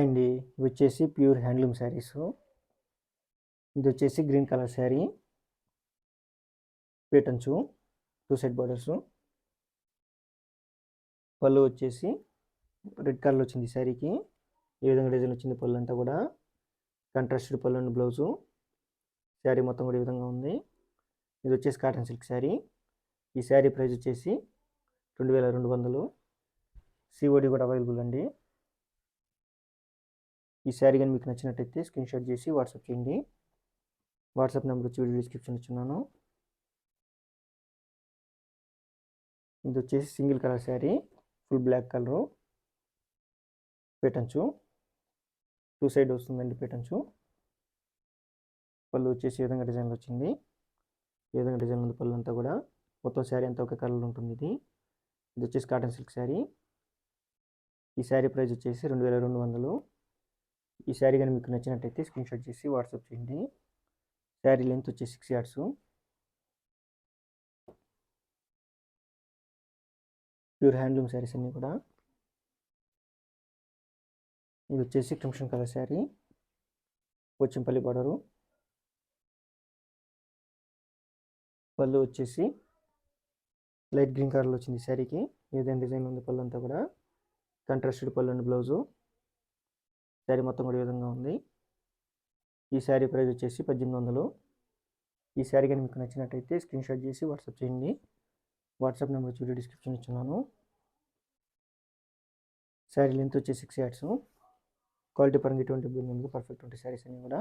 అండి ఇవి వచ్చేసి ప్యూర్ హ్యాండ్లూమ్ శారీస్. ఇది వచ్చేసి గ్రీన్ కలర్ శారీ, పేటంచు, టూ సైడ్ బార్డర్స్. పళ్ళు వచ్చేసి రెడ్ కలర్ వచ్చింది శారీకి. ఈ విధంగా డిజైన్ వచ్చింది. పళ్ళు అంతా కూడా కాంట్రాస్టెడ్ పళ్ళు అండ్ బ్లౌజు. శారీ మొత్తం కూడా ఈ విధంగా ఉంది. ఇది వచ్చేసి కాటన్ సిల్క్ శారీ. ఈ శారీ ప్రైస్ వచ్చేసి 2200. సిఓడి కూడా అవైలబుల్ అండి. ఈ శారీ కానీ మీకు నచ్చినట్టయితే స్క్రీన్ షాట్ చేసి వాట్సాప్ చేయండి. వాట్సాప్ నెంబర్ వచ్చి వీడియో డిస్క్రిప్షన్ ఇచ్చున్నాను. ఇది వచ్చేసి single colour sari, full black colour, పేటంచు, టూ సైడ్ వస్తుందండి పేటంచు. పళ్ళు వచ్చేసి ఈ విధంగా డిజైన్లో వచ్చింది. ఈ విధంగా డిజైన్ ఉంది పళ్ళు అంతా కూడా. మొత్తం శారీ అంతా ఒక కలర్ ఉంటుంది. ఇది వచ్చేసి కాటన్ సిల్క్ శారీ. ఈ శారీ ప్రైస్ వచ్చేసి 2200. ఈ శారీ కానీ మీకు నచ్చినట్టయితే స్క్రీన్ షాట్ చేసి వాట్సాప్ చేయండి. శారీ లెంత్ వచ్చేసి 6 yards. ప్యూర్ హ్యాండ్లూమ్ శారీస్ అన్నీ కూడా. ఇది వచ్చేసి crimson colour sari, Pochampally border. పళ్ళు వచ్చేసి లైట్ గ్రీన్ కలర్లో వచ్చింది శారీకి. ఏదైనా డిజైన్ ఉంది పళ్ళు అంతా కూడా. కాంట్రాస్టెడ్ పళ్ళు అండ్ బ్లౌజు. శారీ మొత్తం కూడా ఈ విధంగా ఉంది. ఈ శారీ ప్రైస్ వచ్చేసి 1800. ఈ శారీ కానీ మీకు నచ్చినట్టయితే స్క్రీన్ షాట్ చేసి వాట్సాప్ చేయండి. వాట్సాప్ నెంబర్ వచ్చి వీడియో డిస్క్రిప్షన్ ఇచ్చున్నాను. శారీ లెంత్ వచ్చి 6 yards. క్వాలిటీ పరంగా ఎటువంటి ఇబ్బంది ఉంది. పర్ఫెక్ట్ ఉంటాయి శారీస్ అన్నీ కూడా.